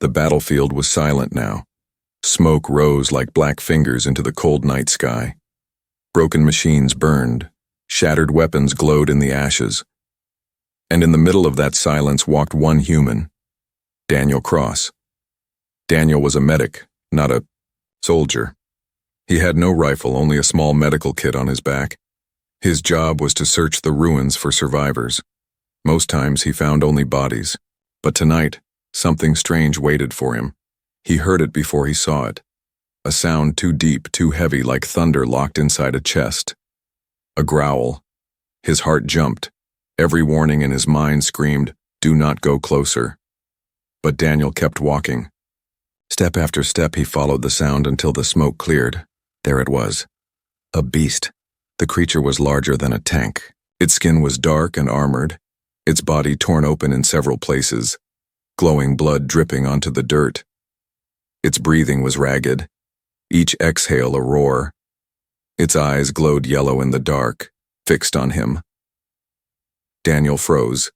The battlefield was silent now. Smoke rose like black fingers into the cold night sky. Broken machines burned. Shattered weapons glowed in the ashes. And in the middle of that silence walked one human, Daniel Cross. Daniel was a medic, not a soldier. He had no rifle, only a small medical kit on his back. His job was to search the ruins for survivors. Most times he found only bodies. But tonight, something strange waited for him. He heard it before he saw it. A sound too deep, too heavy, like thunder locked inside a chest. A growl. His heart jumped. Every warning in his mind screamed, "Do not go closer." But Daniel kept walking. Step after step he followed the sound until the smoke cleared. There it was. A beast. The creature was larger than a tank. Its skin was dark and armored, its body torn open in several places, glowing blood dripping onto the dirt. Its breathing was ragged, each exhale a roar. Its eyes glowed yellow in the dark, fixed on him. Daniel froze.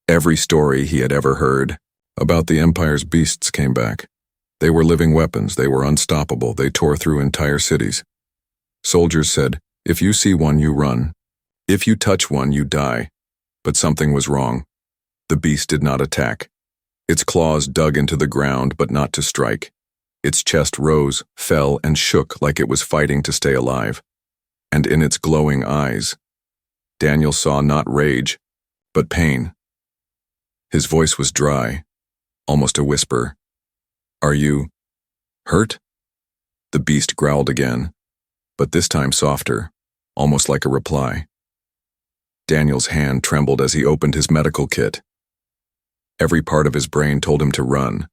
Every story he had ever heard about the Empire's beasts came back. They were living weapons, they were unstoppable, they tore through entire cities. Soldiers said, "If you see one, you run. If you touch one, you die." But something was wrong. The beast did not attack. Its claws dug into the ground, but not to strike. Its chest rose, fell, and shook like it was fighting to stay alive. And in its glowing eyes, Daniel saw not rage, but pain. His voice was dry, almost a whisper. "Are you hurt?" The beast growled again, but this time softer, almost like a reply. Daniel's hand trembled as he opened his medical kit. Every part of his brain told him to run.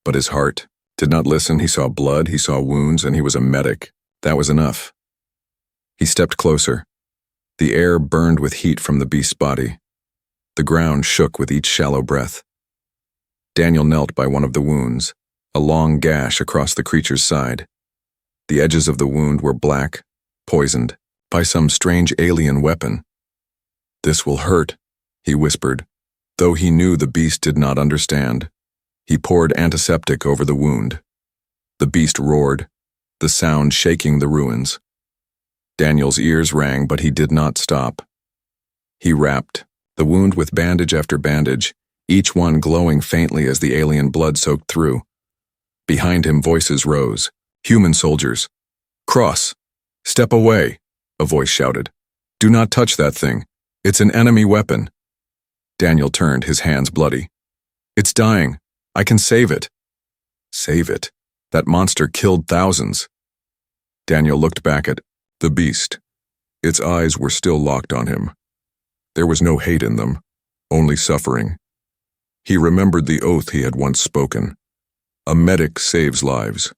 But his heart did not listen. He saw blood, he saw wounds, and he was a medic. That was enough. He stepped closer. The air burned with heat from the beast's body. The ground shook with each shallow breath. Daniel knelt by one of the wounds, a long gash across the creature's side. The edges of the wound were black, poisoned, by some strange alien weapon. "This will hurt," he whispered, though he knew the beast did not understand. He poured antiseptic over the wound. The beast roared, the sound shaking the ruins. Daniel's ears rang, but he did not stop. He wrapped the wound with bandage after bandage, each one glowing faintly as the alien blood soaked through. Behind him, voices rose. Human soldiers. "Cross! Step away!" a voice shouted. "Do not touch that thing. It's an enemy weapon." Daniel turned, his hands bloody. "It's dying. I can save it." Save it? That monster killed thousands. Daniel looked back at the beast. Its eyes were still locked on him. There was no hate in them, only suffering. He remembered the oath he had once spoken. A medic saves lives.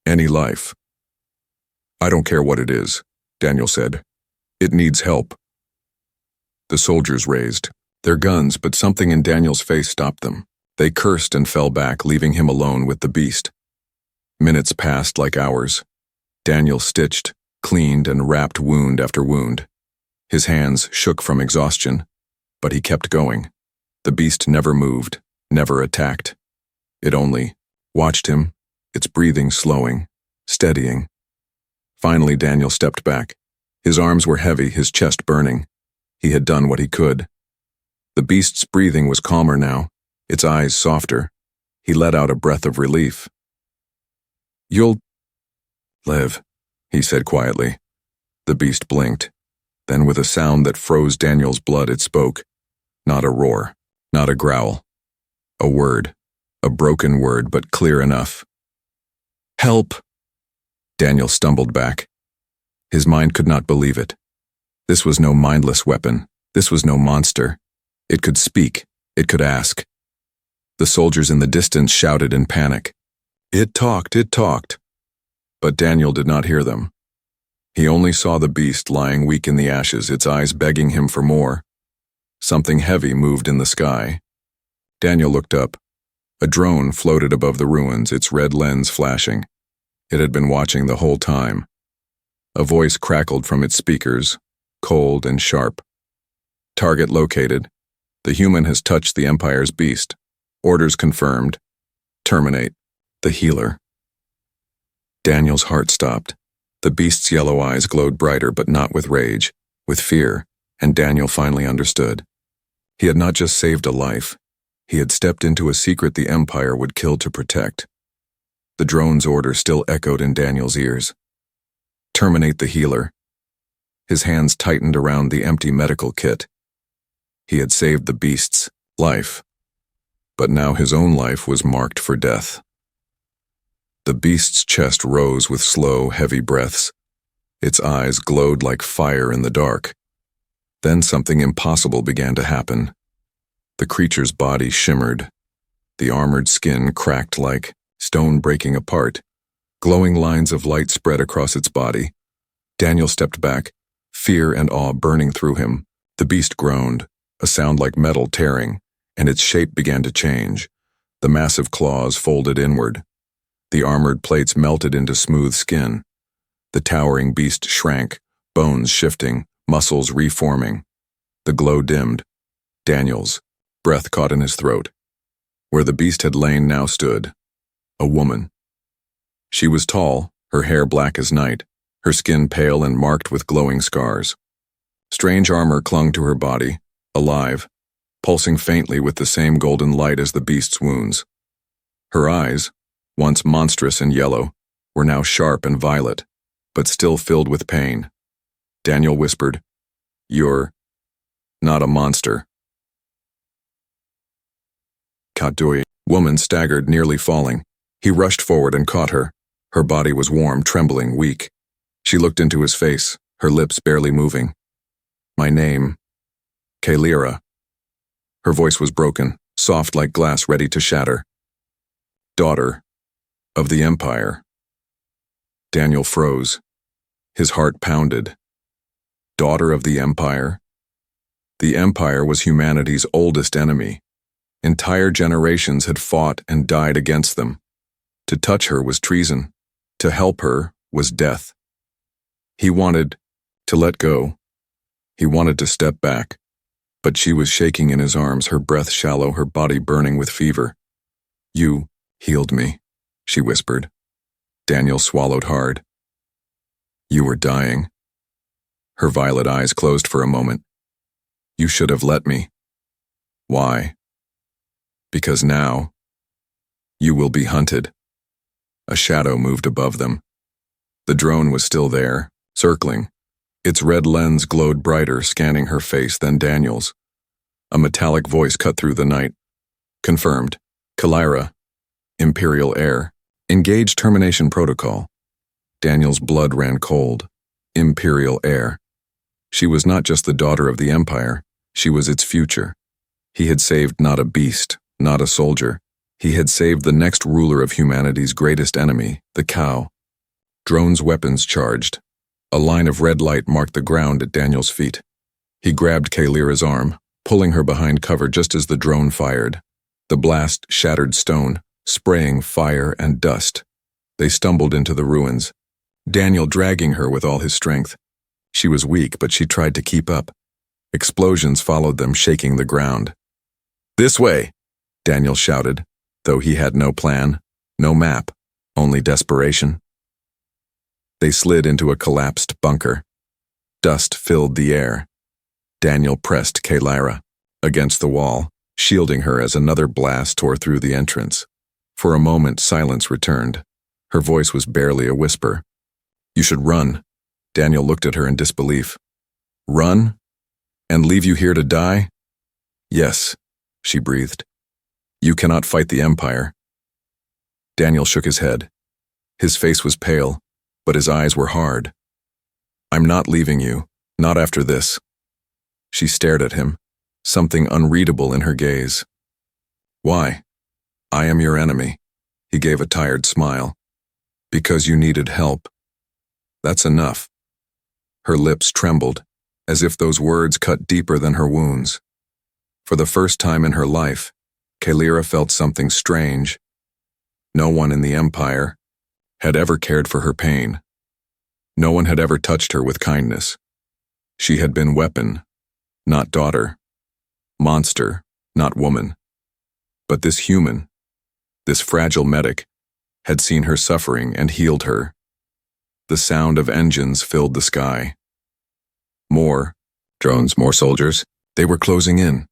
Any life. "I don't care what it is," Daniel said. "It needs help." The soldiers raised their guns, but something in Daniel's face stopped them. They cursed and fell back, leaving him alone with the beast. Minutes passed like hours. Daniel stitched, cleaned, and wrapped wound after wound. His hands shook from exhaustion, but he kept going. The beast never moved, never attacked. It only watched him, its breathing slowing, steadying. Finally, Daniel stepped back. His arms were heavy, his chest burning. He had done what he could. The beast's breathing was calmer now, its eyes softer. He let out a breath of relief. "You'll live," he said quietly. The beast blinked. Then with a sound that froze Daniel's blood, it spoke. Not a roar, not a growl. A word, a broken word, but clear enough. "Help!" Daniel stumbled back. His mind could not believe it. This was no mindless weapon. This was no monster. It could speak. It could ask. The soldiers in the distance shouted in panic. It talked, it talked. But Daniel did not hear them. He only saw the beast lying weak in the ashes, its eyes begging him for more. Something heavy moved in the sky. Daniel looked up. A drone floated above the ruins, its red lens flashing. It had been watching the whole time. A voice crackled from its speakers, cold and sharp. "Target located. The human has touched the Empire's beast. Orders confirmed. Terminate. The healer. Daniel's heart stopped. The beast's yellow eyes glowed brighter, but not with rage, with fear, and Daniel finally understood. He had not just saved a life. He had stepped into a secret the Empire would kill to protect. The drone's order still echoed in Daniel's ears. Terminate the healer. His hands tightened around the empty medical kit. He had saved the beast's life, but now his own life was marked for death. The beast's chest rose with slow, heavy breaths. Its eyes glowed like fire in the dark. Then something impossible began to happen. The creature's body shimmered. The armored skin cracked like stone breaking apart. Glowing lines of light spread across its body. Daniel stepped back, fear and awe burning through him. The beast groaned, a sound like metal tearing, and its shape began to change. The massive claws folded inward. The armored plates melted into smooth skin. The towering beast shrank, bones shifting, muscles reforming. The glow dimmed. Daniel's breath caught in his throat. Where the beast had lain now stood a woman. She was tall, her hair black as night, her skin pale and marked with glowing scars. Strange armor clung to her body, alive, pulsing faintly with the same golden light as the beast's wounds. Her eyes, once monstrous and yellow, were now sharp and violet, but still filled with pain. Daniel whispered, "You're not a monster." Katui. Woman staggered, nearly falling. He rushed forward and caught her. Her body was warm, trembling, weak. She looked into his face, her lips barely moving. "My name, Kalira." Her voice was broken, soft like glass ready to shatter. "Daughter of the Empire." Daniel froze. His heart pounded. Daughter of the Empire? The Empire was humanity's oldest enemy. Entire generations had fought and died against them. To touch her was treason. To help her was death. He wanted to let go. He wanted to step back. But she was shaking in his arms, her breath shallow, her body burning with fever. "You healed me," she whispered. Daniel swallowed hard. "You were dying." Her violet eyes closed for a moment. "You should have let me." "Why?" "Because now you will be hunted." A shadow moved above them. The drone was still there, circling. Its red lens glowed brighter, scanning her face, then Daniel's. A metallic voice cut through the night. "Confirmed. Kalira, Imperial Heir. Engage termination protocol." Daniel's blood ran cold. Imperial Heir. She was not just the daughter of the Empire, she was its future. He had saved not a beast, not a soldier. He had saved the next ruler of humanity's greatest enemy, the cow. Drone's weapons charged. A line of red light marked the ground at Daniel's feet. He grabbed Kalira's arm, pulling her behind cover just as the drone fired. The blast shattered stone, spraying fire and dust. They stumbled into the ruins, Daniel dragging her with all his strength. She was weak, but she tried to keep up. Explosions followed them, shaking the ground. "This way!" Daniel shouted, though he had no plan, no map, only desperation. They slid into a collapsed bunker. Dust filled the air. Daniel pressed Kalira against the wall, shielding her as another blast tore through the entrance. For a moment, silence returned. Her voice was barely a whisper. "You should run." Daniel looked at her in disbelief. "Run? And leave you here to die?" "Yes," she breathed. "You cannot fight the Empire." Daniel shook his head. His face was pale, but his eyes were hard. "I'm not leaving you, not after this." She stared at him, something unreadable in her gaze. "Why?" "I am your enemy." He gave a tired smile. "Because you needed help." "That's enough." Her lips trembled, as if those words cut deeper than her wounds. For the first time in her life, Kalira felt something strange. No one in the Empire had ever cared for her pain. No one had ever touched her with kindness. She had been weapon, not daughter. Monster, not woman. But this human, This fragile medic had seen her suffering and healed her. The sound of engines filled the sky. More drones, more soldiers. They were closing in.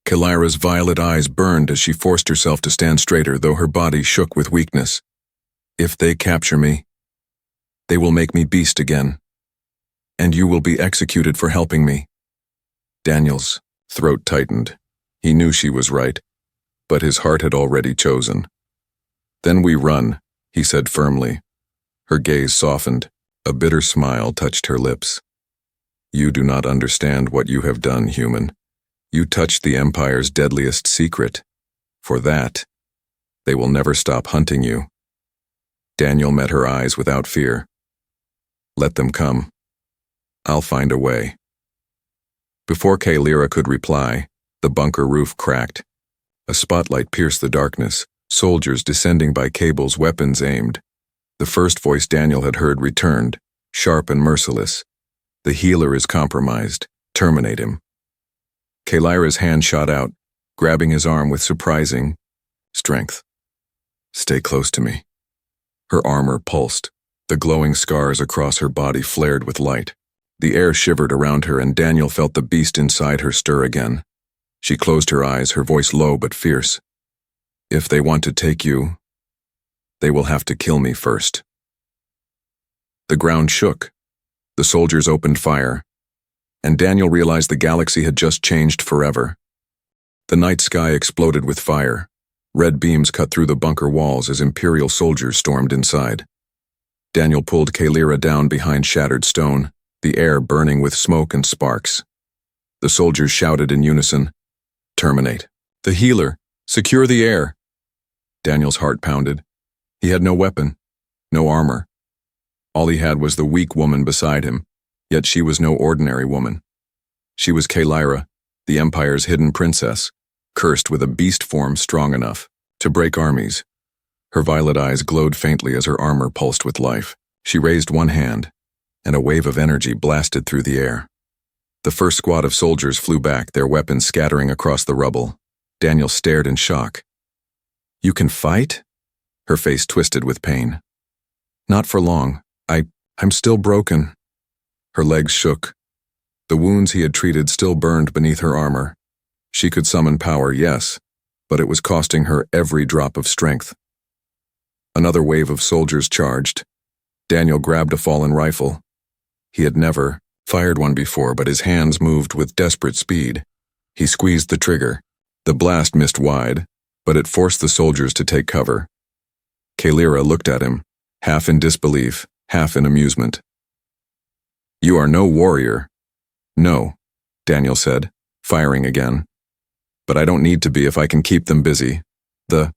Kalira's violet eyes burned as she forced herself to stand straighter, though her body shook with weakness. If they capture me, they will make me beast again. And you will be executed for helping me. Daniel's throat tightened. He knew she was right, but his heart had already chosen. Then we run, he said firmly. Her gaze softened. A bitter smile touched her lips. You do not understand what you have done, human. You touched the Empire's deadliest secret. For that, they will never stop hunting you. Daniel met her eyes without fear. Let them come. I'll find a way. Before Kalira could reply, the bunker roof cracked. A spotlight pierced the darkness, soldiers descending by cables, weapons aimed. The first voice Daniel had heard returned, sharp and merciless. The healer is compromised. Terminate him. Kalira's hand shot out, grabbing his arm with surprising strength. Stay close to me. Her armor pulsed. The glowing scars across her body flared with light. The air shivered around her, and Daniel felt the beast inside her stir again. She closed her eyes, her voice low but fierce. If they want to take you, they will have to kill me first. The ground shook. The soldiers opened fire, and Daniel realized the galaxy had just changed forever. The night sky exploded with fire. Red beams cut through the bunker walls as Imperial soldiers stormed inside. Daniel pulled Kalira down behind shattered stone, the air burning with smoke and sparks. The soldiers shouted in unison, "Terminate. The healer! Secure the air!" Daniel's heart pounded. He had no weapon, no armor. All he had was the weak woman beside him, yet she was no ordinary woman. She was Kalira, the Empire's hidden princess, cursed with a beast form strong enough to break armies. Her violet eyes glowed faintly as her armor pulsed with life. She raised one hand, and a wave of energy blasted through the air. The first squad of soldiers flew back, their weapons scattering across the rubble. Daniel stared in shock. "You can fight?" Her face twisted with pain. "Not for long. I'm still broken." Her legs shook. The wounds he had treated still burned beneath her armor. She could summon power, yes, but it was costing her every drop of strength. Another wave of soldiers charged. Daniel grabbed a fallen rifle. He had never fired one before, but his hands moved with desperate speed. He squeezed the trigger. The blast missed wide, but it forced the soldiers to take cover. Kalira looked at him, half in disbelief, half in amusement. "You are no warrior." "No," Daniel said, firing again. "But I don't need to be if I can keep them busy." The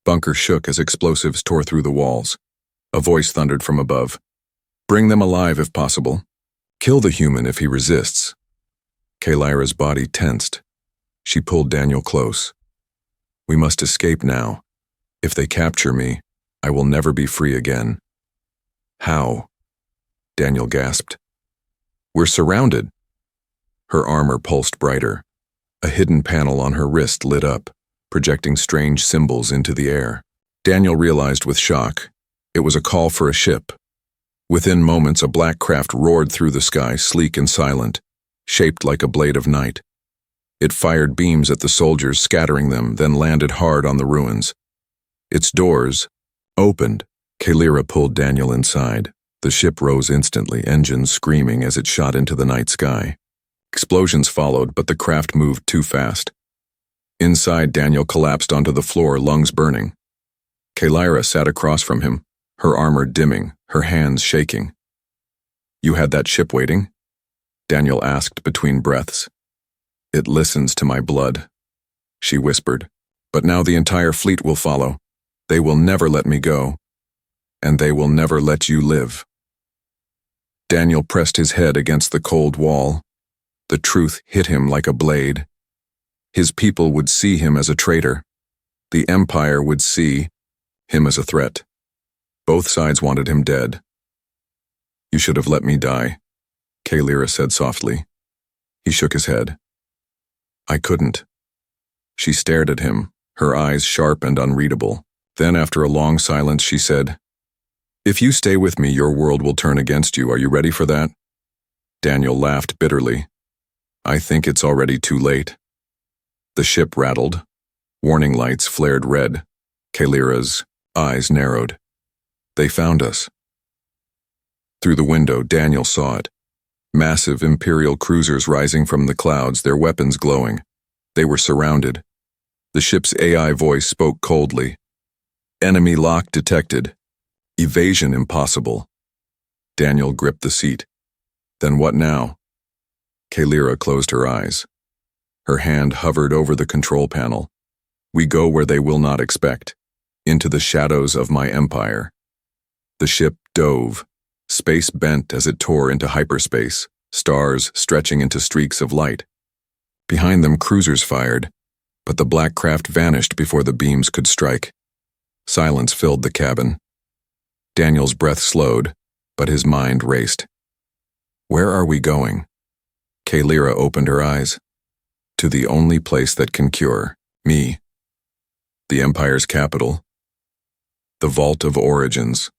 bunker shook as explosives tore through the walls. A voice thundered from above. "Bring them alive if possible. Kill the human if he resists." Kalira's body tensed. She pulled Daniel close. "We must escape now. If they capture me, I will never be free again." "How?" Daniel gasped. "We're surrounded." Her armor pulsed brighter. A hidden panel on her wrist lit up, projecting strange symbols into the air. Daniel realized with shock, it was a call for a ship. Within moments, a black craft roared through the sky, sleek and silent, shaped like a blade of night. It fired beams at the soldiers, scattering them, then landed hard on the ruins. Its doors opened. Kalira pulled Daniel inside. The ship rose instantly, engines screaming as it shot into the night sky. Explosions followed, but the craft moved too fast. Inside, Daniel collapsed onto the floor, lungs burning. Kalira sat across from him, her armor dimming, her hands shaking. "You had that ship waiting?" Daniel asked between breaths. "It listens to my blood," she whispered. "But now the entire fleet will follow. They will never let me go. And they will never let you live." Daniel pressed his head against the cold wall. The truth hit him like a blade. His people would see him as a traitor. The Empire would see him as a threat. Both sides wanted him dead. "You should have let me die," Kalira said softly. He shook his head. "I couldn't." She stared at him, her eyes sharp and unreadable. Then, after a long silence, she said, "If you stay with me, your world will turn against you. Are you ready for that?" Daniel laughed bitterly. "I think it's already too late." The ship rattled. Warning lights flared red. Kalira's eyes narrowed. They found us. Through the window, Daniel saw it. Massive Imperial cruisers rising from the clouds, their weapons glowing. They were surrounded. The ship's AI voice spoke coldly. "Enemy lock detected. Evasion impossible." Daniel gripped the seat. Then what now? Kalira closed her eyes. Her hand hovered over the control panel. "We go where they will not expect, into the shadows of my empire." The ship dove. Space bent as it tore into hyperspace, stars stretching into streaks of light. Behind them, cruisers fired, but the black craft vanished before the beams could strike. Silence filled the cabin. Daniel's breath slowed, but his mind raced. Where are we going? Kalira opened her eyes. To the only place that can cure me. The Empire's capital. The Vault of Origins.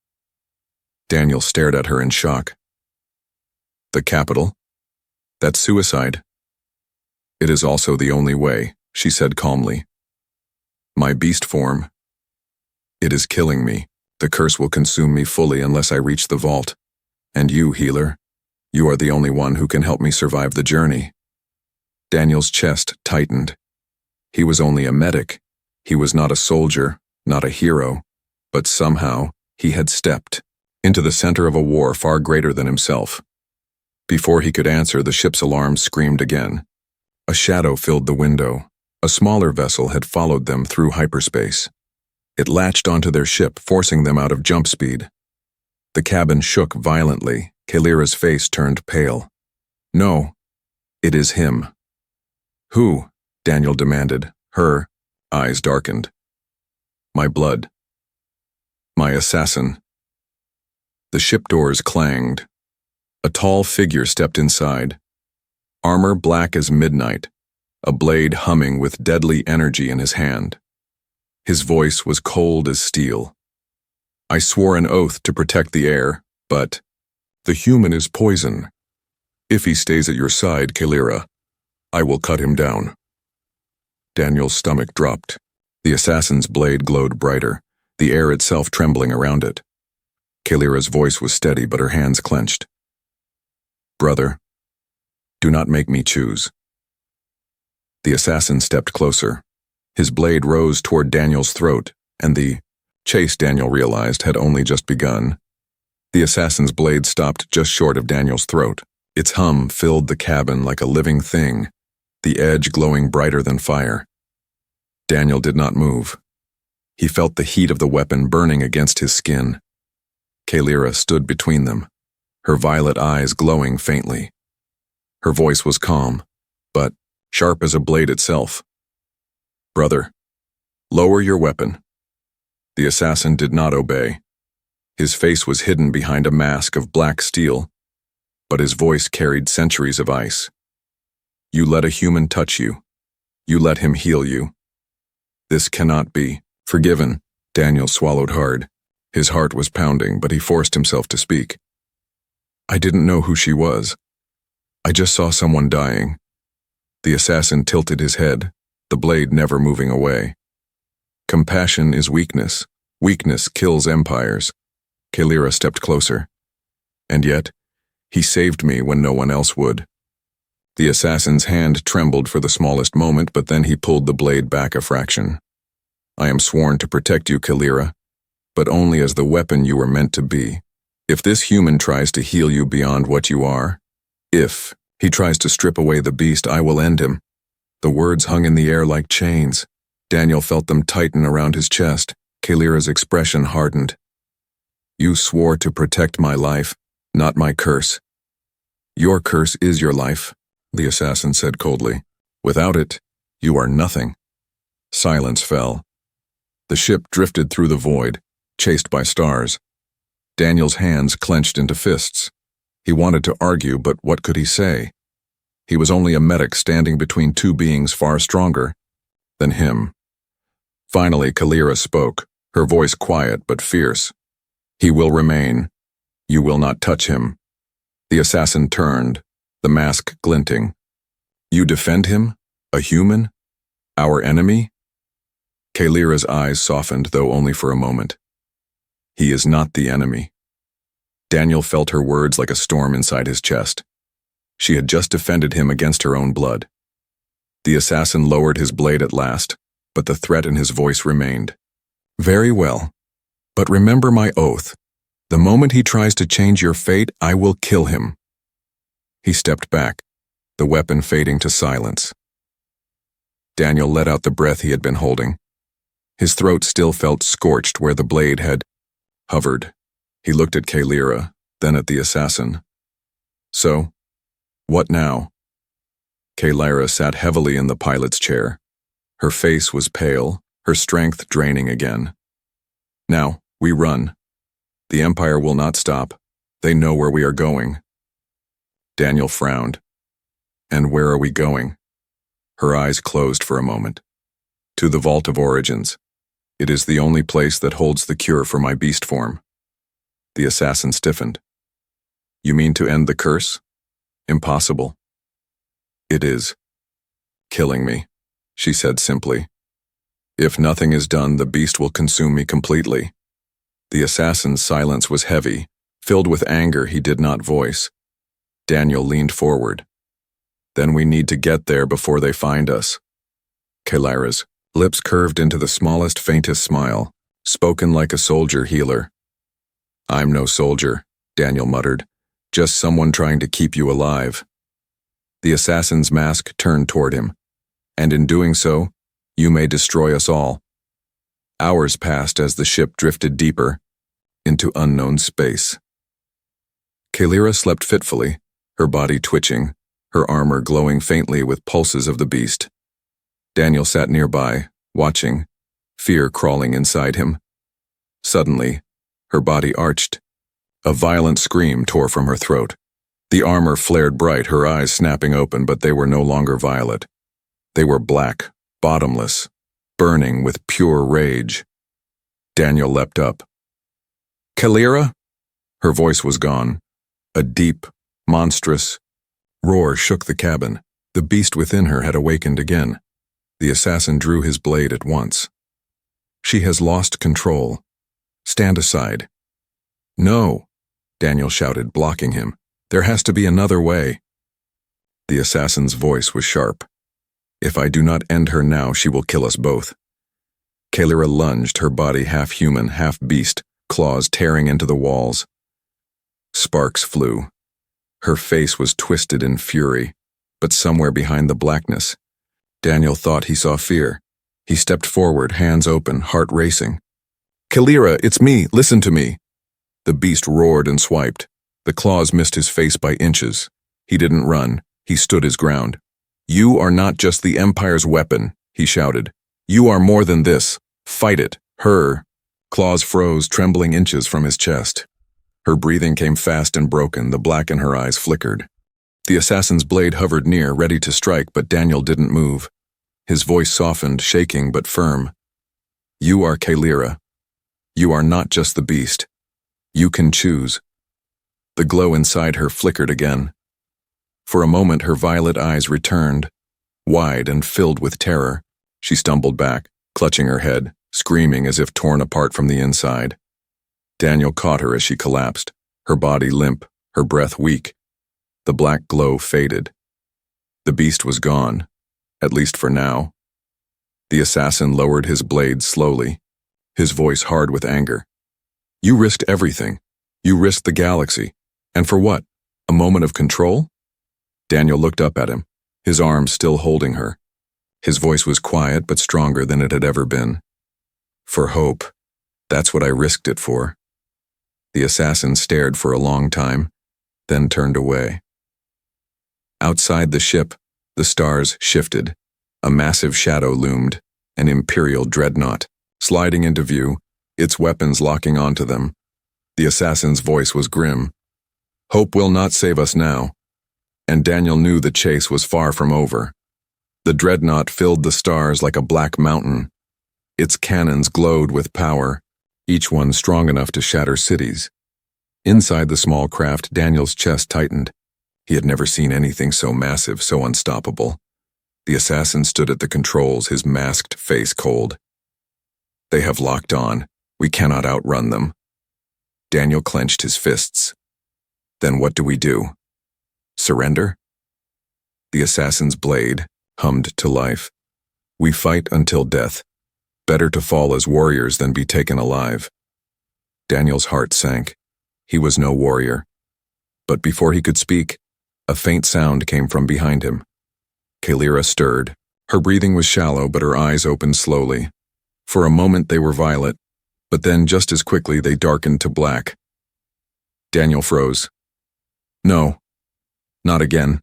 Daniel stared at her in shock. The capital? That's suicide. It is also the only way, she said calmly. My beast form. It is killing me. The curse will consume me fully unless I reach the vault. And you, healer, you are the only one who can help me survive the journey. Daniel's chest tightened. He was only a medic. He was not a soldier, not a hero, but somehow he had stepped into the center of a war far greater than himself. Before he could answer, the ship's alarm screamed again. A shadow filled the window. A smaller vessel had followed them through hyperspace. It latched onto their ship, forcing them out of jump speed. The cabin shook violently. Kalira's face turned pale. No, it is him. Who? Daniel demanded. Her eyes darkened. My blood. My assassin. The ship doors clanged. A tall figure stepped inside. Armor black as midnight, a blade humming with deadly energy in his hand. His voice was cold as steel. I swore an oath to protect the heir, but the human is poison. If he stays at your side, Kalira, I will cut him down. Daniel's stomach dropped. The assassin's blade glowed brighter, the air itself trembling around it. Kalira's voice was steady, but her hands clenched. Brother, do not make me choose. The assassin stepped closer. His blade rose toward Daniel's throat, and the chase, Daniel realized, had only just begun. The assassin's blade stopped just short of Daniel's throat. Its hum filled the cabin like a living thing, the edge glowing brighter than fire. Daniel did not move. He felt the heat of the weapon burning against his skin. Kalira stood between them, her violet eyes glowing faintly. Her voice was calm, but sharp as a blade itself. Brother, lower your weapon. The assassin did not obey. His face was hidden behind a mask of black steel, but his voice carried centuries of ice. You let a human touch you. You let him heal you. This cannot be. Forgiven, Daniel swallowed hard. His heart was pounding, but he forced himself to speak. I didn't know who she was. I just saw someone dying. The assassin tilted his head, the blade never moving away. Compassion is weakness. Weakness kills empires. Kalira stepped closer. And yet, he saved me when no one else would. The assassin's hand trembled for the smallest moment, but then he pulled the blade back a fraction. I am sworn to protect you, Kalira, but only as the weapon you were meant to be. If this human tries to heal you beyond what you are, if he tries to strip away the beast, I will end him. The words hung in the air like chains. Daniel felt them tighten around his chest. Kalira's expression hardened. You swore to protect my life, not my curse. Your curse is your life, the assassin said coldly. Without it, you are nothing. Silence fell. The ship drifted through the void, chased by stars. Daniel's hands clenched into fists. He wanted to argue, but what could he say? He was only a medic standing between two beings far stronger than him. Finally, Kalira spoke, her voice quiet but fierce. "He will remain. You will not touch him." The assassin turned, the mask glinting. "You defend him? A human? Our enemy?" Kalira's eyes softened, though only for a moment. "He is not the enemy." Daniel felt her words like a storm inside his chest. She had just defended him against her own blood. The assassin lowered his blade at last, but the threat in his voice remained. "Very well. But remember my oath. The moment he tries to change your fate, I will kill him." He stepped back, the weapon fading to silence. Daniel let out the breath he had been holding. His throat still felt scorched where the blade had hovered. He looked at Kalira, then at the assassin. "So, what now?" Kalira sat heavily in the pilot's chair. Her face was pale, her strength draining again. "Now, we run. The Empire will not stop. They know where we are going." Daniel frowned. "And where are we going?" Her eyes closed for a moment. "To the Vault of Origins. It is the only place that holds the cure for my beast form." The assassin stiffened. "You mean to end the curse? Impossible." "It is. Killing me," she said simply. "If nothing is done, the beast will consume me completely." The assassin's silence was heavy, filled with anger he did not voice. Daniel leaned forward. "Then we need to get there before they find us." Kalira's lips curved into the smallest, faintest smile, spoken like a soldier healer. "I'm no soldier," Daniel muttered. "Just someone trying to keep you alive." The assassin's mask turned toward him. "And in doing so, you may destroy us all." Hours passed as the ship drifted deeper into unknown space. Kalira slept fitfully, her body twitching, her armor glowing faintly with pulses of the beast. Daniel sat nearby, watching, fear crawling inside him. Suddenly, her body arched. A violent scream tore from her throat. The armor flared bright, her eyes snapping open, but they were no longer violet. They were black, bottomless, burning with pure rage. Daniel leapt up. "Kalira?" Her voice was gone. A deep, monstrous roar shook the cabin. The beast within her had awakened again. The assassin drew his blade at once. "She has lost control. Stand aside." "No," Daniel shouted, blocking him. "There has to be another way." The assassin's voice was sharp. "If I do not end her now, she will kill us both." Kalira lunged, her body half human, half beast, claws tearing into the walls. Sparks flew. Her face was twisted in fury, but somewhere behind the blackness, Daniel thought he saw fear. He stepped forward, hands open, heart racing. "Kalira, it's me, listen to me." The beast roared and swiped. The claws missed his face by inches. He didn't run, he stood his ground. "You are not just the Empire's weapon," he shouted. "You are more than this. Fight it, her." Claws froze, trembling inches from his chest. Her breathing came fast and broken, the black in her eyes flickered. The assassin's blade hovered near, ready to strike, but Daniel didn't move. His voice softened, shaking but firm. "You are Kalira. You are not just the beast. You can choose." The glow inside her flickered again. For a moment her violet eyes returned, wide and filled with terror. She stumbled back, clutching her head, screaming as if torn apart from the inside. Daniel caught her as she collapsed, her body limp, her breath weak. The black glow faded. The beast was gone, at least for now. The assassin lowered his blade slowly, his voice hard with anger. "You risked everything. You risked the galaxy. And for what? A moment of control?" Daniel looked up at him, his arms still holding her. His voice was quiet but stronger than it had ever been. "For hope. That's what I risked it for." The assassin stared for a long time, then turned away. Outside the ship, the stars shifted. A massive shadow loomed, an Imperial dreadnought, sliding into view, its weapons locking onto them. The assassin's voice was grim. "Hope will not save us now." And Daniel knew the chase was far from over. The dreadnought filled the stars like a black mountain. Its cannons glowed with power, each one strong enough to shatter cities. Inside the small craft, Daniel's chest tightened. He had never seen anything so massive, so unstoppable. The assassin stood at the controls, his masked face cold. They have locked on. We cannot outrun them. Daniel clenched his fists. Then what do we do? Surrender? The assassin's blade hummed to life. We fight until death. Better to fall as warriors than be taken alive. Daniel's heart sank. He was no warrior. But before he could speak, a faint sound came from behind him. Kalira stirred. Her breathing was shallow, but her eyes opened slowly. For a moment they were violet, but then just as quickly they darkened to black. Daniel froze. No, not again.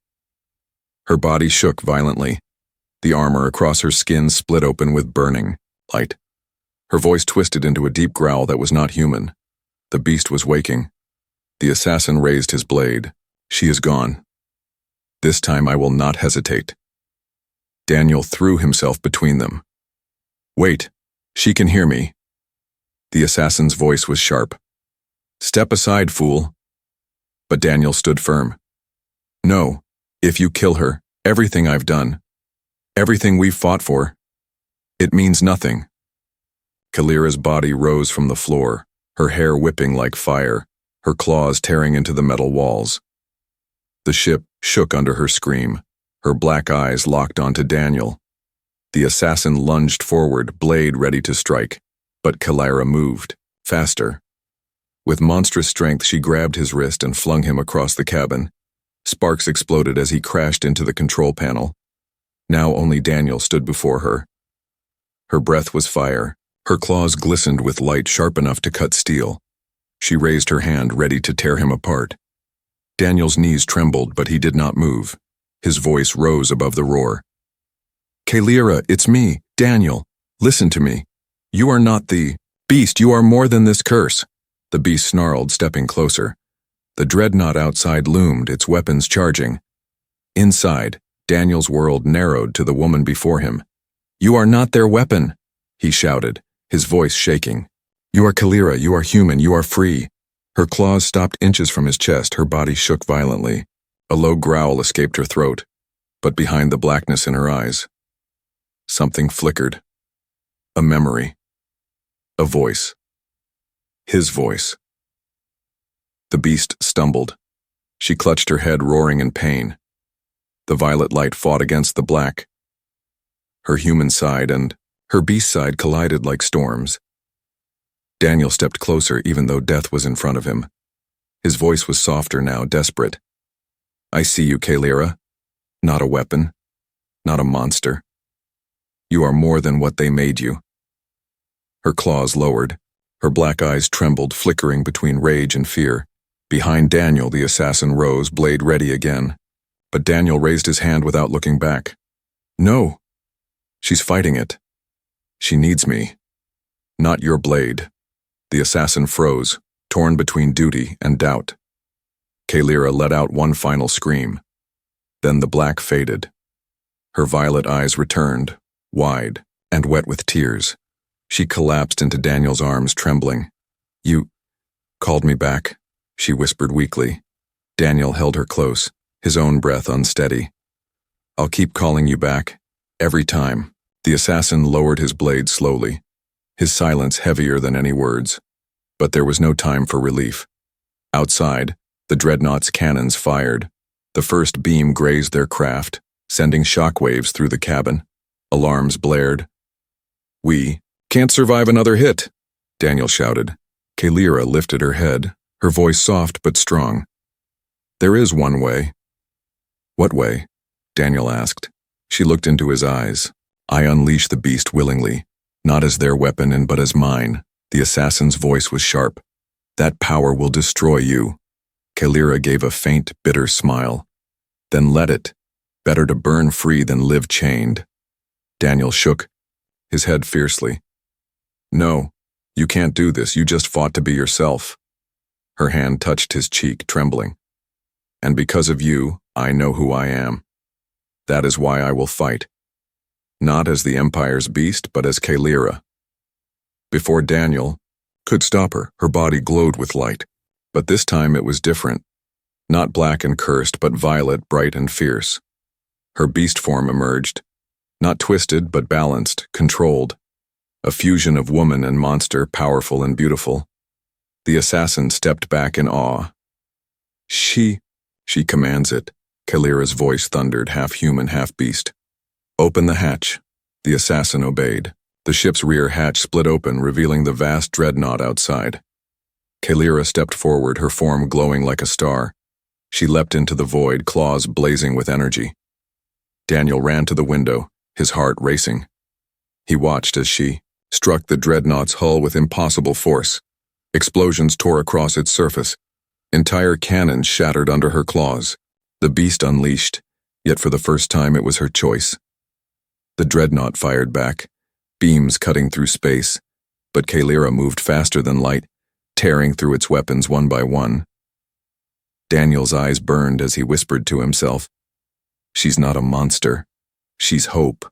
Her body shook violently. The armor across her skin split open with burning light. Her voice twisted into a deep growl that was not human. The beast was waking. The assassin raised his blade. She is gone. This time I will not hesitate. Daniel threw himself between them. Wait, she can hear me. The assassin's voice was sharp. Step aside, fool. But Daniel stood firm. No, if you kill her, everything I've done, everything we've fought for, it means nothing. Kalira's body rose from the floor, her hair whipping like fire, her claws tearing into the metal walls. The ship shook under her scream, her black eyes locked onto Daniel. The assassin lunged forward, blade ready to strike, but Kalira moved, faster. With monstrous strength, she grabbed his wrist and flung him across the cabin. Sparks exploded as he crashed into the control panel. Now only Daniel stood before her. Her breath was fire. Her claws glistened with light sharp enough to cut steel. She raised her hand, ready to tear him apart. Daniel's knees trembled, but he did not move. His voice rose above the roar. Kalira, it's me, Daniel. Listen to me. You are not the beast. You are more than this curse. The beast snarled, stepping closer. The dreadnought outside loomed, its weapons charging. Inside, Daniel's world narrowed to the woman before him. You are not their weapon, he shouted, his voice shaking. You are Kalira, you are human, you are free. Her claws stopped inches from his chest, her body shook violently. A low growl escaped her throat, but behind the blackness in her eyes, something flickered. A memory. A voice. His voice. The beast stumbled. She clutched her head, roaring in pain. The violet light fought against the black. Her human side and her beast side collided like storms. Daniel stepped closer, even though death was in front of him. His voice was softer now, desperate. I see you, Kalira. Not a weapon. Not a monster. You are more than what they made you. Her claws lowered. Her black eyes trembled, flickering between rage and fear. Behind Daniel, the assassin rose, blade ready again. But Daniel raised his hand without looking back. No. She's fighting it. She needs me. Not your blade. The assassin froze, torn between duty and doubt. Kalira let out one final scream. Then the black faded. Her violet eyes returned, wide and wet with tears. She collapsed into Daniel's arms, trembling. You called me back, she whispered weakly. Daniel held her close, his own breath unsteady. I'll keep calling you back, every time. The assassin lowered his blade slowly, his silence heavier than any words. But there was no time for relief. Outside, the dreadnought's cannons fired. The first beam grazed their craft, sending shockwaves through the cabin. Alarms blared. We can't survive another hit, Daniel shouted. Kalira lifted her head, her voice soft but strong. There is one way. What way? Daniel asked. She looked into his eyes. I unleash the beast willingly, not as their weapon but as mine. The assassin's voice was sharp. That power will destroy you. Kalira gave a faint, bitter smile. Then let it. Better to burn free than live chained. Daniel shook, his head fiercely. No, you can't do this. You just fought to be yourself. Her hand touched his cheek, trembling. And because of you, I know who I am. That is why I will fight. Not as the Empire's beast, but as Kalira. Before Daniel could stop her, her body glowed with light. But this time it was different. Not black and cursed, but violet, bright and fierce. Her beast form emerged. Not twisted, but balanced, controlled. A fusion of woman and monster, powerful and beautiful. The assassin stepped back in awe. She commands it. Kalira's voice thundered, half human, half beast. Open the hatch. The assassin obeyed. The ship's rear hatch split open, revealing the vast dreadnought outside. Kalira stepped forward, her form glowing like a star. She leapt into the void, claws blazing with energy. Daniel ran to the window, his heart racing. He watched as she struck the dreadnought's hull with impossible force. Explosions tore across its surface. Entire cannons shattered under her claws. The beast unleashed, yet for the first time it was her choice. The dreadnought fired back, beams cutting through space, but Kalira moved faster than light, tearing through its weapons one by one. Daniel's eyes burned as he whispered to himself, "She's not a monster. She's hope."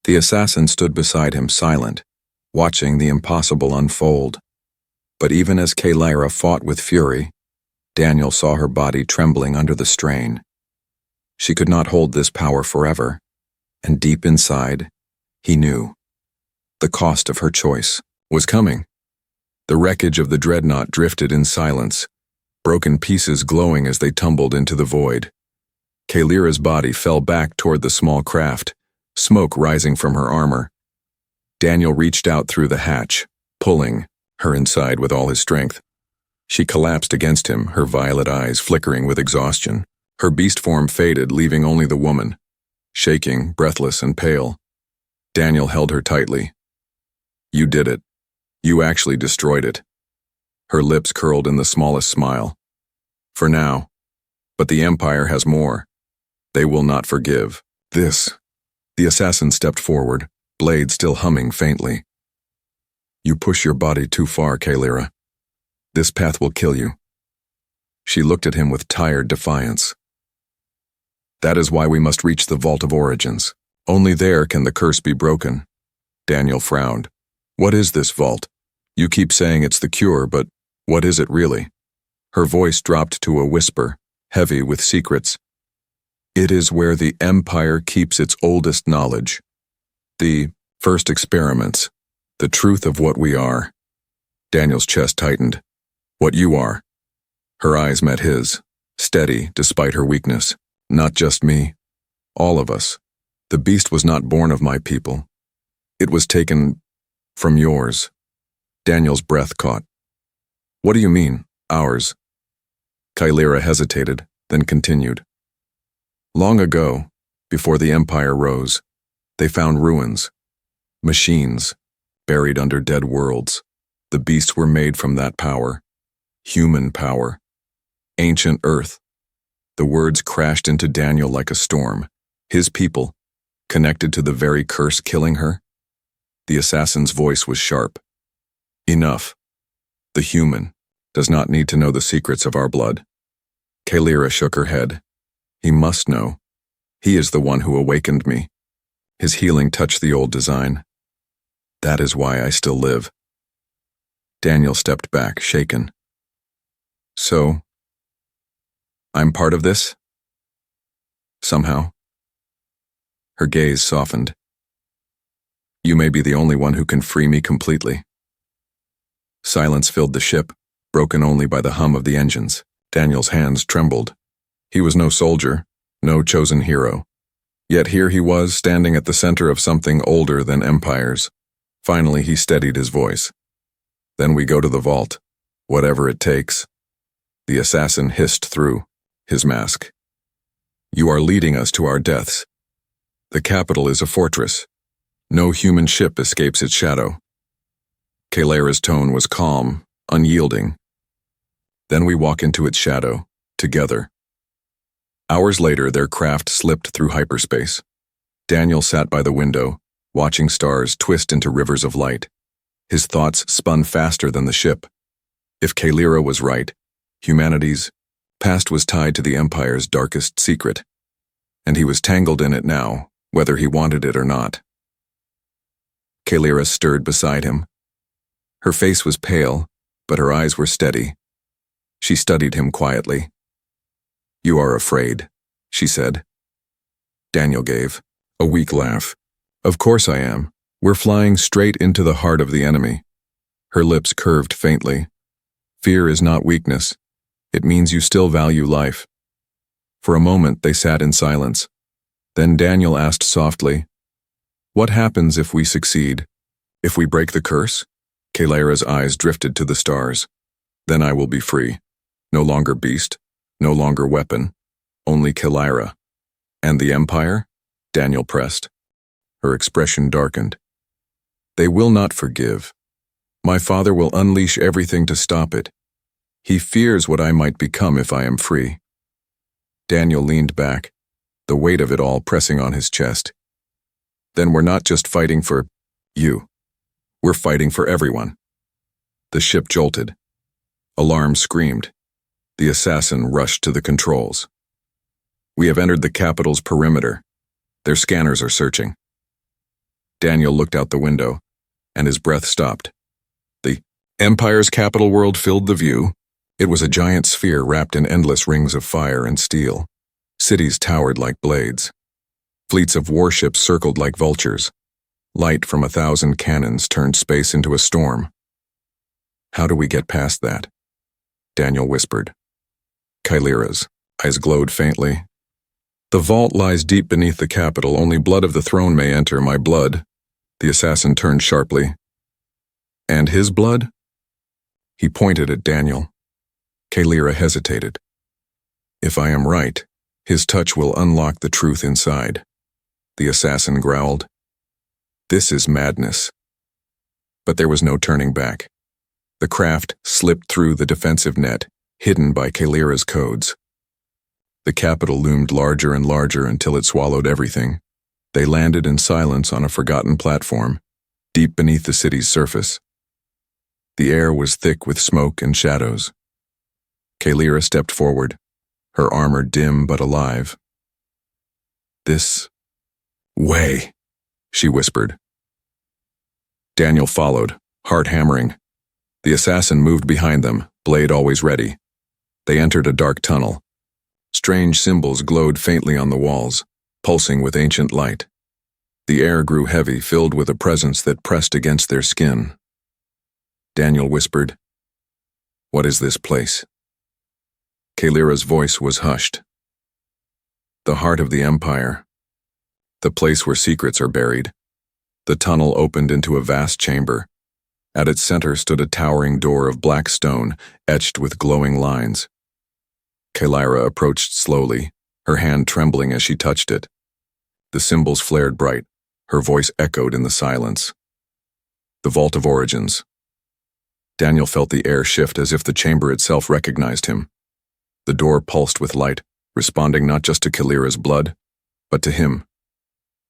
The assassin stood beside him, silent, watching the impossible unfold. But even as Kalira fought with fury, Daniel saw her body trembling under the strain. She could not hold this power forever, and deep inside, he knew. The cost of her choice was coming. The wreckage of the dreadnought drifted in silence, broken pieces glowing as they tumbled into the void. Kalira's body fell back toward the small craft, smoke rising from her armor. Daniel reached out through the hatch, pulling her inside with all his strength. She collapsed against him, her violet eyes flickering with exhaustion. Her beast form faded, leaving only the woman, shaking, breathless and pale. Daniel held her tightly. "You did it. You actually destroyed it." Her lips curled in the smallest smile. "For now. But the Empire has more. They will not forgive. This." The assassin stepped forward, blade still humming faintly. "You push your body too far, Kalira. This path will kill you." She looked at him with tired defiance. "That is why we must reach the Vault of Origins. Only there can the curse be broken." Daniel frowned. "What is this vault? You keep saying it's the cure, but what is it really?" Her voice dropped to a whisper, heavy with secrets. "It is where the Empire keeps its oldest knowledge. The first experiments. The truth of what we are." Daniel's chest tightened. "What you are." Her eyes met his, steady despite her weakness. "Not just me. All of us. The beast was not born of my people. It was taken from yours." Daniel's breath caught. "What do you mean, ours?" Kalira hesitated, then continued. "Long ago, before the Empire rose, they found ruins, machines, buried under dead worlds. The beasts were made from that power. Human power. Ancient Earth." The words crashed into Daniel like a storm. His people, connected to the very curse killing her? The assassin's voice was sharp. "Enough. The human does not need to know the secrets of our blood." Kalira shook her head. "He must know. He is the one who awakened me." His healing touched the old design. "That is why I still live." Daniel stepped back, shaken. "So, I'm part of this? Somehow?" Her gaze softened. "You may be the only one who can free me completely." Silence filled the ship, broken only by the hum of the engines. Daniel's hands trembled. He was no soldier, no chosen hero. Yet here he was, standing at the center of something older than empires. Finally, he steadied his voice. "Then we go to the vault, whatever it takes." The assassin hissed through his mask. "You are leading us to our deaths. The capital is a fortress. No human ship escapes its shadow." Kalira's tone was calm, unyielding. "Then we walk into its shadow, together." Hours later, their craft slipped through hyperspace. Daniel sat by the window, watching stars twist into rivers of light. His thoughts spun faster than the ship. If Kalira was right, humanity's past was tied to the Empire's darkest secret, and he was tangled in it now, whether he wanted it or not. Kalira stirred beside him, Her face was pale, but her eyes were steady. She studied him quietly. "You are afraid," she said. Daniel gave a weak laugh. "Of course I am. We're flying straight into the heart of the enemy." Her lips curved faintly. "Fear is not weakness. It means you still value life." For a moment they sat in silence. Then Daniel asked softly, "What happens if we succeed? If we break the curse?" Kalera's eyes drifted to the stars. "Then I will be free. No longer beast, no longer weapon, only Kalera." "And the Empire?" Daniel pressed. Her expression darkened. "They will not forgive. My father will unleash everything to stop it. He fears what I might become if I am free." Daniel leaned back, the weight of it all pressing on his chest. "Then we're not just fighting for you. We're fighting for everyone." The ship jolted. Alarm screamed. The assassin rushed to the controls. "We have entered the capital's perimeter. Their scanners are searching." Daniel looked out the window, and his breath stopped. The Empire's capital world filled the view. It was a giant sphere wrapped in endless rings of fire and steel. Cities towered like blades. Fleets of warships circled like vultures. Light from 1,000 cannons turned space into a storm. "How do we get past that?" Daniel whispered. Kalera's eyes glowed faintly. "The vault lies deep beneath the capital. Only blood of the throne may enter. My blood." The assassin turned sharply. "And his blood?" He pointed at Daniel. Kalera hesitated. "If I am right, his touch will unlock the truth inside." The assassin growled. "This is madness." But there was no turning back. The craft slipped through the defensive net, hidden by Kalera's codes. The capital loomed larger and larger until it swallowed everything. They landed in silence on a forgotten platform, deep beneath the city's surface. The air was thick with smoke and shadows. Kalera stepped forward, her armor dim but alive. "This way," she whispered. Daniel followed, heart hammering. The assassin moved behind them, blade always ready. They entered a dark tunnel. Strange symbols glowed faintly on the walls, pulsing with ancient light. The air grew heavy, filled with a presence that pressed against their skin. Daniel whispered, "What is this place?" Kalera's voice was hushed. "The heart of the Empire. The place where secrets are buried." The tunnel opened into a vast chamber. At its center stood a towering door of black stone, etched with glowing lines. Kalera approached slowly, her hand trembling as she touched it. The symbols flared bright, her voice echoed in the silence. "The Vault of Origins." Daniel felt the air shift as if the chamber itself recognized him. The door pulsed with light, responding not just to Kalera's blood, but to him.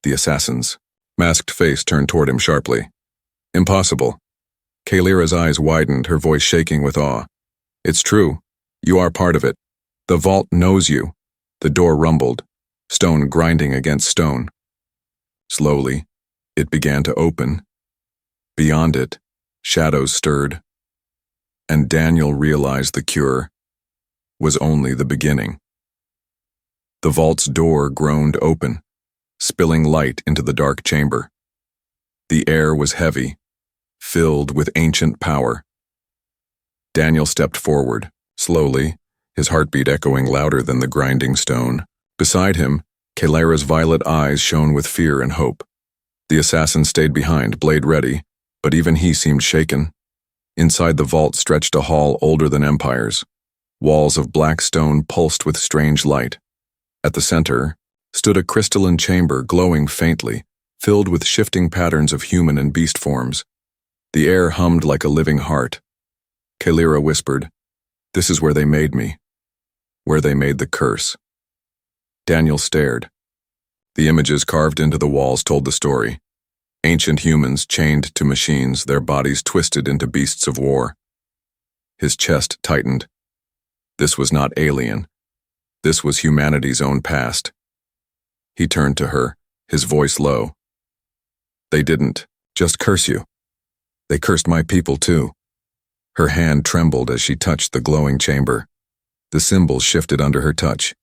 The assassin's masked face turned toward him sharply. "Impossible." Kalera's eyes widened, her voice shaking with awe. "It's true. You are part of it. The vault knows you." The door rumbled, stone grinding against stone. Slowly, it began to open. Beyond it, shadows stirred. And Daniel realized the cure was only the beginning. The vault's door groaned open, spilling light into the dark chamber. The air was heavy, filled with ancient power. Daniel stepped forward, slowly, his heartbeat echoing louder than the grinding stone. Beside him, Kalera's violet eyes shone with fear and hope. The assassin stayed behind, blade ready, but even he seemed shaken. Inside the vault stretched a hall older than empires. Walls of black stone pulsed with strange light. At the center stood a crystalline chamber glowing faintly, filled with shifting patterns of human and beast forms. The air hummed like a living heart. Kalera whispered, "This is where they made me, where they made the curse." Daniel stared. The images carved into the walls told the story. Ancient humans chained to machines, their bodies twisted into beasts of war. His chest tightened. This was not alien. This was humanity's own past. He turned to her, his voice low. "They didn't just curse you. They cursed my people too. Her hand trembled as she touched the glowing chamber. The symbols shifted under her touch.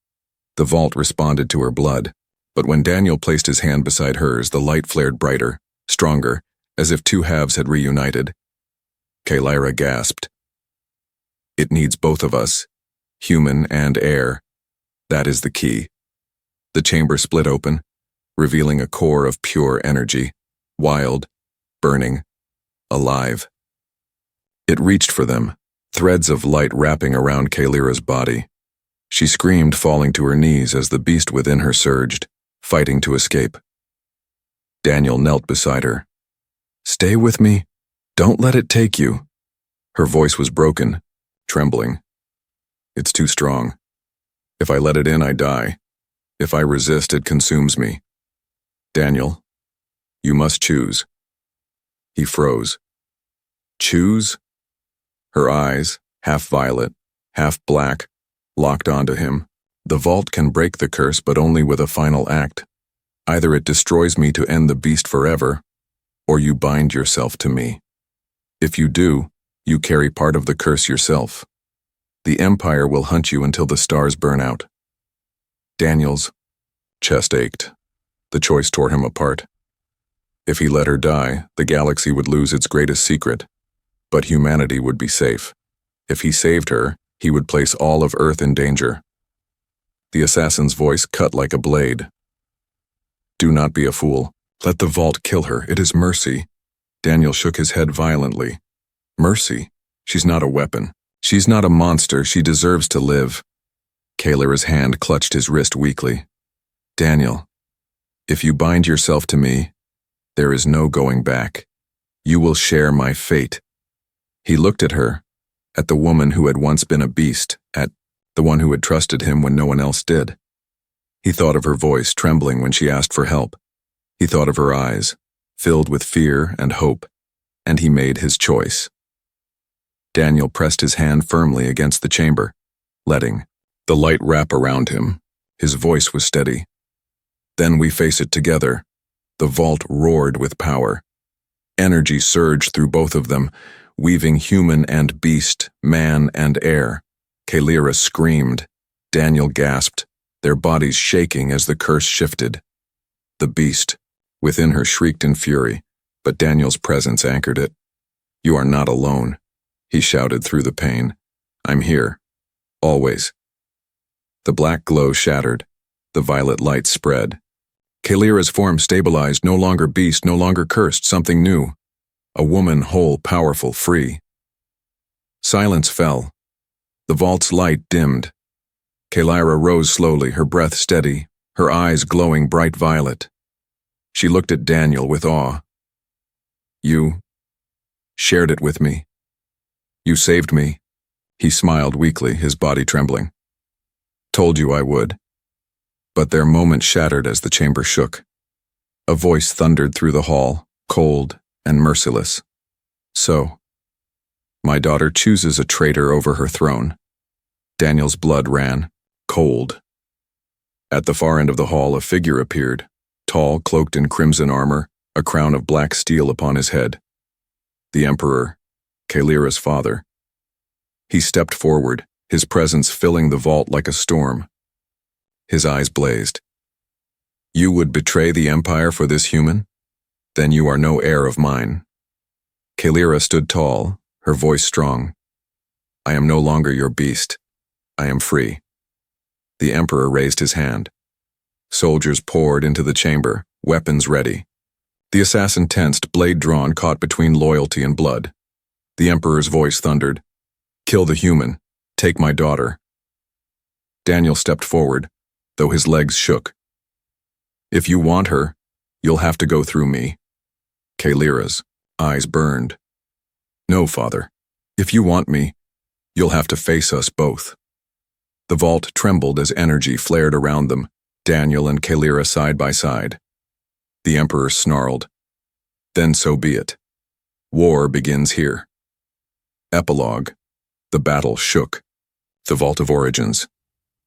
The vault responded to her blood, but when Daniel placed his hand beside hers, the light flared brighter, stronger, as if two halves had reunited. Kalira gasped. It needs both of us, human and air. That is the key. The chamber split open, revealing a core of pure energy, wild, burning, alive. It reached for them, threads of light wrapping around Kalira's body. She screamed, falling to her knees as the beast within her surged, fighting to escape. Daniel knelt beside her. Stay with me. Don't let it take you. Her voice was broken, trembling. It's too strong. If I let it in, I die. If I resist, it consumes me. Daniel, you must choose. He froze. Choose? Her eyes, half violet, half black, locked onto him. The vault can break the curse, but only with a final act. Either it destroys me to end the beast forever, or you bind yourself to me. If you do, you carry part of the curse yourself. The Empire will hunt you until the stars burn out. Daniel's chest ached. The choice tore him apart. If he let her die, the galaxy would lose its greatest secret, but humanity would be safe. If he saved her, he would place all of Earth in danger. The assassin's voice cut like a blade. Do not be a fool. Let the vault kill her. It is mercy. Daniel shook his head violently. Mercy? She's not a weapon. She's not a monster. She deserves to live. Kalira's hand clutched his wrist weakly. Daniel, if you bind yourself to me, there is no going back. You will share my fate. He looked at her, at the woman who had once been a beast, at the one who had trusted him when no one else did. He thought of her voice trembling when she asked for help. He thought of her eyes, filled with fear and hope, and he made his choice. Daniel pressed his hand firmly against the chamber, letting the light wrap around him. His voice was steady. Then we face it together. The vault roared with power. Energy surged through both of them, weaving human and beast, man and air. Kalira screamed. Daniel gasped, their bodies shaking as the curse shifted. The beast, within her, shrieked in fury, but Daniel's presence anchored it. You are not alone, he shouted through the pain. I'm here. Always. The black glow shattered. The violet light spread. Kalira's form stabilized, no longer beast, no longer cursed, something new. A woman, whole, powerful, free. Silence fell. The vault's light dimmed. Kalira rose slowly, her breath steady, her eyes glowing bright violet. She looked at Daniel with awe. You shared it with me. You saved me. He smiled weakly, his body trembling. Told you I would. But their moment shattered as the chamber shook. A voice thundered through the hall, cold and merciless. So, my daughter chooses a traitor over her throne. Daniel's blood ran, cold. At the far end of the hall, a figure appeared, tall, cloaked in crimson armor, a crown of black steel upon his head. The Emperor, Kalira's father. He stepped forward, his presence filling the vault like a storm. His eyes blazed. You would betray the Empire for this human? Then you are no heir of mine. Kalira stood tall, her voice strong. I am no longer your beast. I am free. The Emperor raised his hand. Soldiers poured into the chamber, weapons ready. The assassin tensed, blade drawn, caught between loyalty and blood. The Emperor's voice thundered. Kill the human. Take my daughter. Daniel stepped forward, though his legs shook. If you want her, you'll have to go through me. Kalira's eyes burned. No, father. If you want me, you'll have to face us both. The vault trembled as energy flared around them, Daniel and Kalira side by side. The Emperor snarled. Then so be it. War begins here. Epilogue. The battle shook. The Vault of Origins.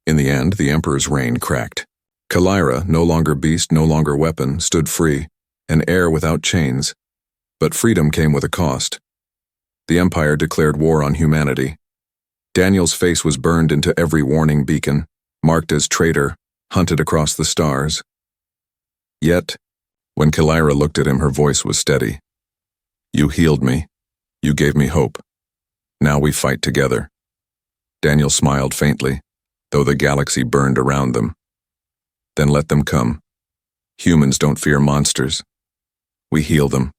In the end, the Emperor's reign cracked. Kalira, no longer beast, no longer weapon, stood free, an heir without chains. But freedom came with a cost. The Empire declared war on humanity. Daniel's face was burned into every warning beacon, marked as traitor, hunted across the stars. Yet, when Kalira looked at him, her voice was steady. You healed me. You gave me hope. Now we fight together. Daniel smiled faintly, though the galaxy burned around them. Then let them come. Humans don't fear monsters. We heal them.